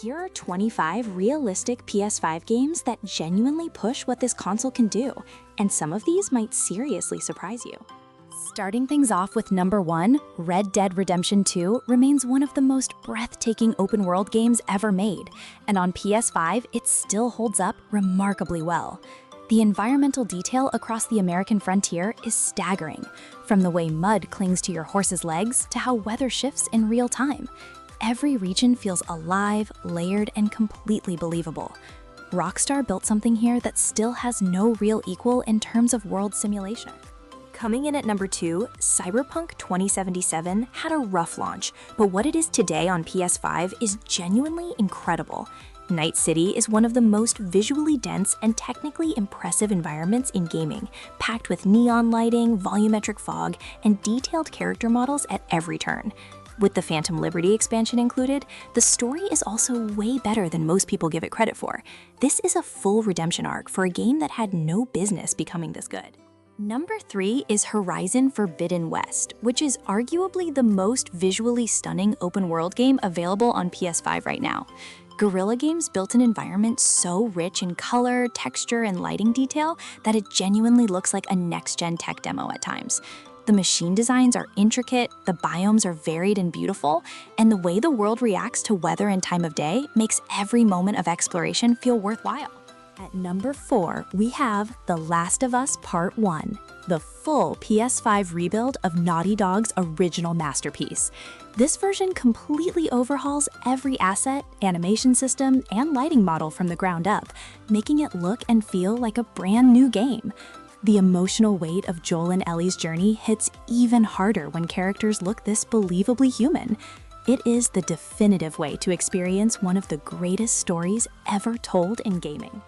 Here are 25 realistic PS5 games that genuinely push what this console can do, and some of these might seriously surprise you. Starting things off with number 1, Red Dead Redemption 2 remains one of the most breathtaking open-world games ever made, and on PS5 it still holds up remarkably well. The environmental detail across the American frontier is staggering, from the way mud clings to your horse's legs to how weather shifts in real time. Every region feels alive, layered, and completely believable. Rockstar built something here that still has no real equal in terms of world simulation. Coming in at number 2, Cyberpunk 2077 had a rough launch, but what it is today on PS5 is genuinely incredible. Night City is one of the most visually dense and technically impressive environments in gaming, packed with neon lighting, volumetric fog, and detailed character models at every turn. With the Phantom Liberty expansion included, the story is also way better than most people give it credit for. This is a full redemption arc for a game that had no business becoming this good. Number 3 is Horizon Forbidden West, which is arguably the most visually stunning open-world game available on PS5 right now. Guerrilla Games built an environment so rich in color, texture, and lighting detail that it genuinely looks like a next-gen tech demo at times. The machine designs are intricate, the biomes are varied and beautiful, and the way the world reacts to weather and time of day makes every moment of exploration feel worthwhile. At number 4, we have The Last of Us Part 1, the full PS5 rebuild of Naughty Dog's original masterpiece. This version completely overhauls every asset, animation system, and lighting model from the ground up, making it look and feel like a brand new game. The emotional weight of Joel and Ellie's journey hits even harder when characters look this believably human. It is the definitive way to experience one of the greatest stories ever told in gaming.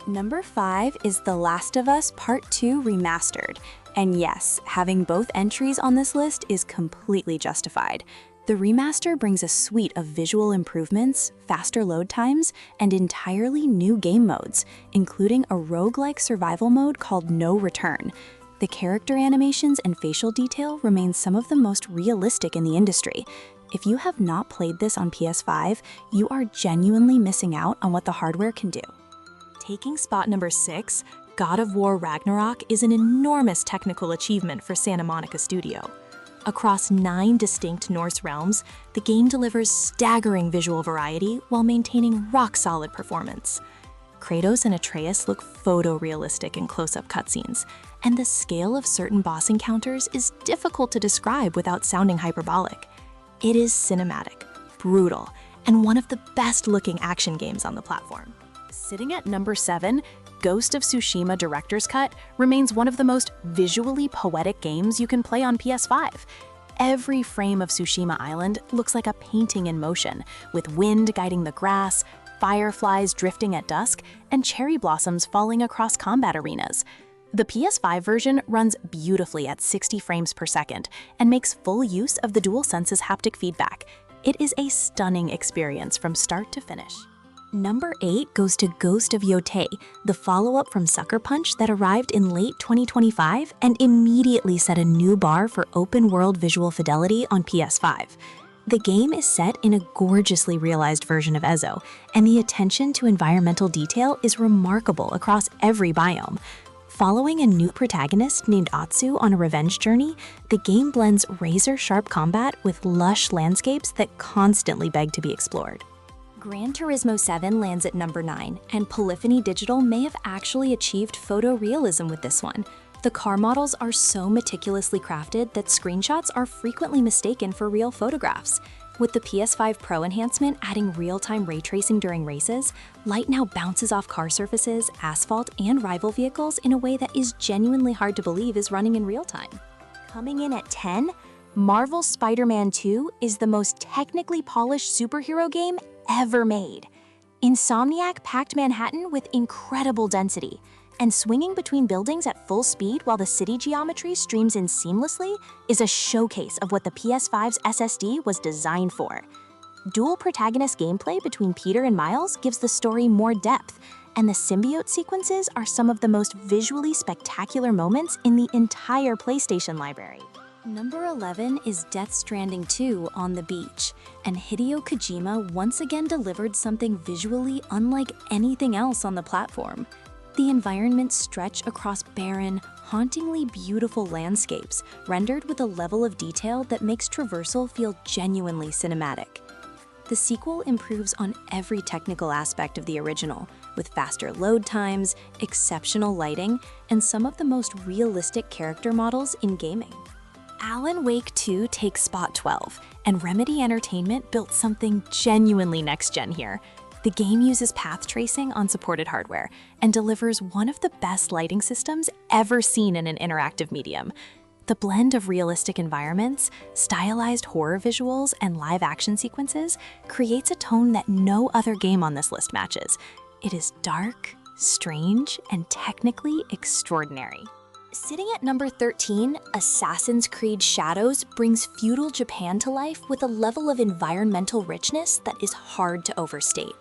Number 5 is The Last of Us Part 2 Remastered. And yes, having both entries on this list is completely justified. The remaster brings a suite of visual improvements, faster load times, and entirely new game modes, including a roguelike survival mode called No Return. The character animations and facial detail remain some of the most realistic in the industry. If you have not played this on PS5, you are genuinely missing out on what the hardware can do. Taking spot number 6, God of War Ragnarok is an enormous technical achievement for Santa Monica Studio. Across 9 distinct Norse realms, the game delivers staggering visual variety while maintaining rock-solid performance. Kratos and Atreus look photorealistic in close-up cutscenes, and the scale of certain boss encounters is difficult to describe without sounding hyperbolic. It is cinematic, brutal, and one of the best-looking action games on the platform. Sitting at number 7, Ghost of Tsushima Director's Cut remains one of the most visually poetic games you can play on PS5. Every frame of Tsushima Island looks like a painting in motion, with wind guiding the grass, fireflies drifting at dusk, and cherry blossoms falling across combat arenas. The PS5 version runs beautifully at 60 frames per second and makes full use of the DualSense's haptic feedback. It is a stunning experience from start to finish. Number 8 goes to Ghost of Yotei, the follow-up from Sucker Punch that arrived in late 2025 and immediately set a new bar for open-world visual fidelity on PS5. The game is set in a gorgeously realized version of Ezo, and the attention to environmental detail is remarkable across every biome. Following a new protagonist named Atsu on a revenge journey, the game blends razor-sharp combat with lush landscapes that constantly beg to be explored. Gran Turismo 7 lands at number 9, and Polyphony Digital may have actually achieved photorealism with this one. The car models are so meticulously crafted that screenshots are frequently mistaken for real photographs. With the PS5 Pro enhancement adding real-time ray tracing during races, light now bounces off car surfaces, asphalt, and rival vehicles in a way that is genuinely hard to believe is running in real time. Coming in at 10, Marvel's Spider-Man 2 is the most technically polished superhero game ever made. Insomniac packed Manhattan with incredible density, and swinging between buildings at full speed while the city geometry streams in seamlessly is a showcase of what the PS5's SSD was designed for. Dual protagonist gameplay between Peter and Miles gives the story more depth, and the symbiote sequences are some of the most visually spectacular moments in the entire PlayStation library. Number 11 is Death Stranding 2 on the beach, and Hideo Kojima once again delivered something visually unlike anything else on the platform. The environments stretch across barren, hauntingly beautiful landscapes, rendered with a level of detail that makes traversal feel genuinely cinematic. The sequel improves on every technical aspect of the original, with faster load times, exceptional lighting, and some of the most realistic character models in gaming. Alan Wake 2 takes spot 12, and Remedy Entertainment built something genuinely next-gen here. The game uses path tracing on supported hardware and delivers one of the best lighting systems ever seen in an interactive medium. The blend of realistic environments, stylized horror visuals, and live-action sequences creates a tone that no other game on this list matches. It is dark, strange, and technically extraordinary. Sitting at number 13, Assassin's Creed Shadows brings feudal Japan to life with a level of environmental richness that is hard to overstate.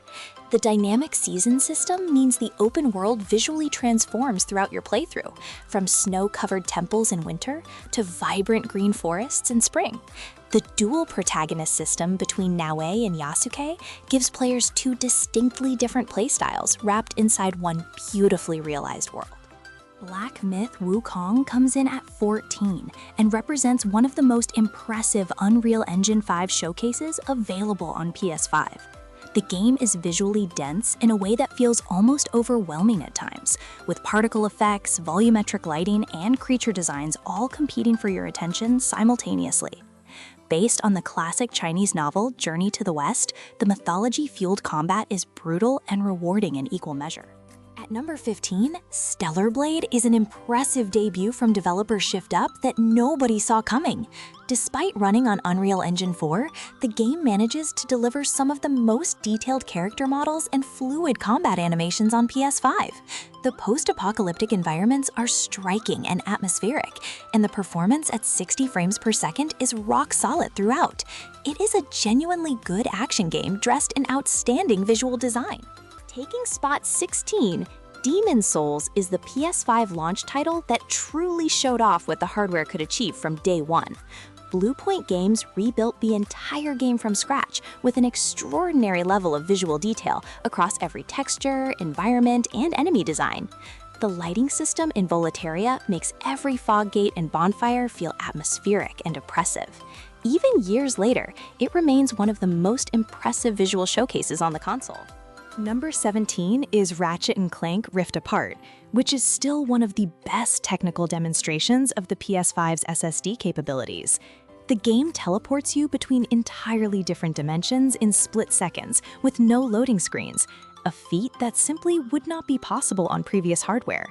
The dynamic season system means the open world visually transforms throughout your playthrough, from snow-covered temples in winter to vibrant green forests in spring. The dual protagonist system between Naoe and Yasuke gives players two distinctly different playstyles wrapped inside one beautifully realized world. Black Myth Wukong comes in at 14 and represents one of the most impressive Unreal Engine 5 showcases available on PS5. The game is visually dense in a way that feels almost overwhelming at times, with particle effects, volumetric lighting, and creature designs all competing for your attention simultaneously. Based on the classic Chinese novel Journey to the West, the mythology-fueled combat is brutal and rewarding in equal measure. At number 15, Stellar Blade is an impressive debut from developer Shift Up that nobody saw coming. Despite running on Unreal Engine 4, the game manages to deliver some of the most detailed character models and fluid combat animations on PS5. The post-apocalyptic environments are striking and atmospheric, and the performance at 60 frames per second is rock solid throughout. It is a genuinely good action game dressed in outstanding visual design. Taking spot 16, Demon's Souls is the PS5 launch title that truly showed off what the hardware could achieve from day one. Bluepoint Games rebuilt the entire game from scratch with an extraordinary level of visual detail across every texture, environment, and enemy design. The lighting system in Volataria makes every fog gate and bonfire feel atmospheric and oppressive. Even years later, it remains one of the most impressive visual showcases on the console. Number 17 is Ratchet & Clank Rift Apart, which is still one of the best technical demonstrations of the PS5's SSD capabilities. The game teleports you between entirely different dimensions in split seconds with no loading screens, a feat that simply would not be possible on previous hardware.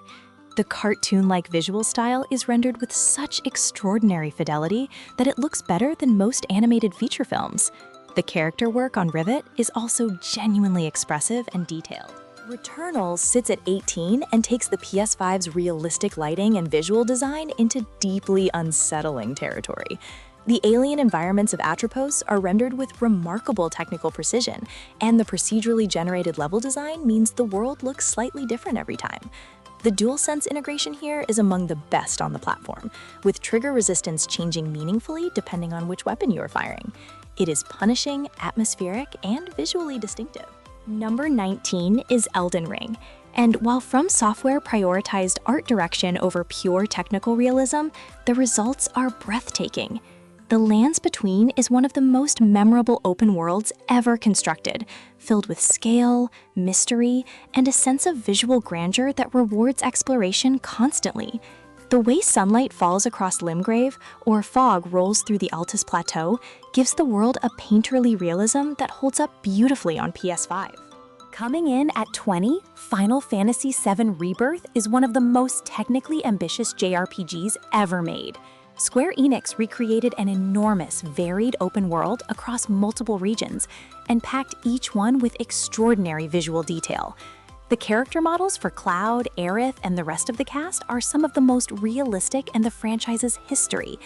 The cartoon-like visual style is rendered with such extraordinary fidelity that it looks better than most animated feature films. The character work on Rivet is also genuinely expressive and detailed. Returnal sits at 18 and takes the PS5's realistic lighting and visual design into deeply unsettling territory. The alien environments of Atropos are rendered with remarkable technical precision, and the procedurally generated level design means the world looks slightly different every time. The DualSense integration here is among the best on the platform, with trigger resistance changing meaningfully depending on which weapon you are firing. It is punishing, atmospheric, and visually distinctive. Number 19 is Elden Ring, and while From Software prioritized art direction over pure technical realism, the results are breathtaking. The Lands Between is one of the most memorable open worlds ever constructed, filled with scale, mystery, and a sense of visual grandeur that rewards exploration constantly. The way sunlight falls across Limgrave or fog rolls through the Altus Plateau gives the world a painterly realism that holds up beautifully on PS5. Coming in at 20, Final Fantasy VII Rebirth is one of the most technically ambitious JRPGs ever made. Square Enix recreated an enormous, varied open world across multiple regions and packed each one with extraordinary visual detail. The character models for Cloud, Aerith, and the rest of the cast are some of the most realistic in the franchise's history,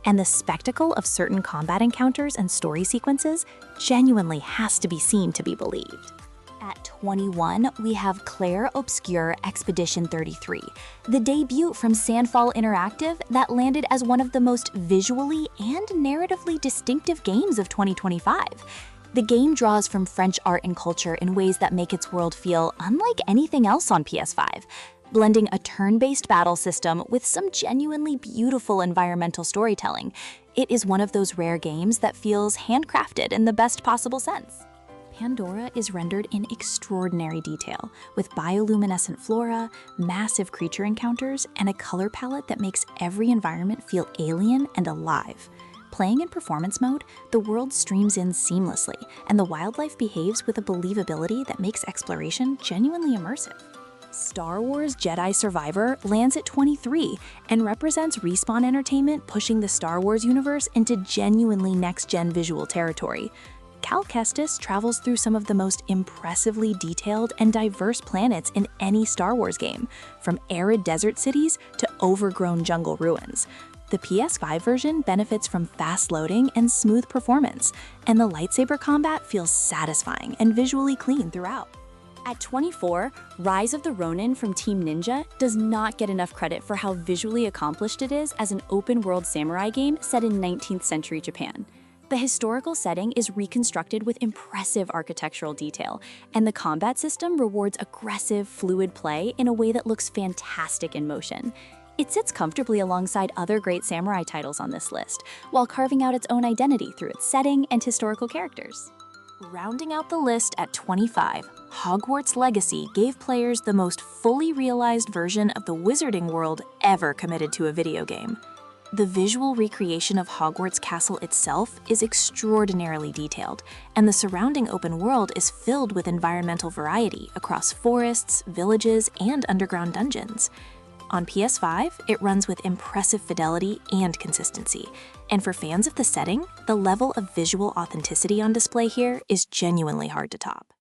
and the spectacle of certain combat encounters and story sequences genuinely has to be seen to be believed. At 21, we have Clair Obscur Expedition 33, the debut from Sandfall Interactive that landed as one of the most visually and narratively distinctive games of 2025. The game draws from French art and culture in ways that make its world feel unlike anything else on PS5, blending a turn-based battle system with some genuinely beautiful environmental storytelling. It is one of those rare games that feels handcrafted in the best possible sense. Pandora is rendered in extraordinary detail, with bioluminescent flora, massive creature encounters, and a color palette that makes every environment feel alien and alive. Playing in performance mode, the world streams in seamlessly, and the wildlife behaves with a believability that makes exploration genuinely immersive. Star Wars Jedi Survivor lands at 23 and represents Respawn Entertainment pushing the Star Wars universe into genuinely next-gen visual territory. Cal Kestis travels through some of the most impressively detailed and diverse planets in any Star Wars game, from arid desert cities to overgrown jungle ruins. The PS5 version benefits from fast loading and smooth performance, and the lightsaber combat feels satisfying and visually clean throughout. At 24, Rise of the Ronin from Team Ninja does not get enough credit for how visually accomplished it is as an open-world samurai game set in 19th century Japan. The historical setting is reconstructed with impressive architectural detail, and the combat system rewards aggressive, fluid play in a way that looks fantastic in motion. It sits comfortably alongside other great samurai titles on this list, while carving out its own identity through its setting and historical characters. Rounding out the list at 25, Hogwarts Legacy gave players the most fully realized version of the wizarding world ever committed to a video game. The visual recreation of Hogwarts Castle itself is extraordinarily detailed, and the surrounding open world is filled with environmental variety across forests, villages, and underground dungeons. On PS5, it runs with impressive fidelity and consistency, and for fans of the setting, the level of visual authenticity on display here is genuinely hard to top.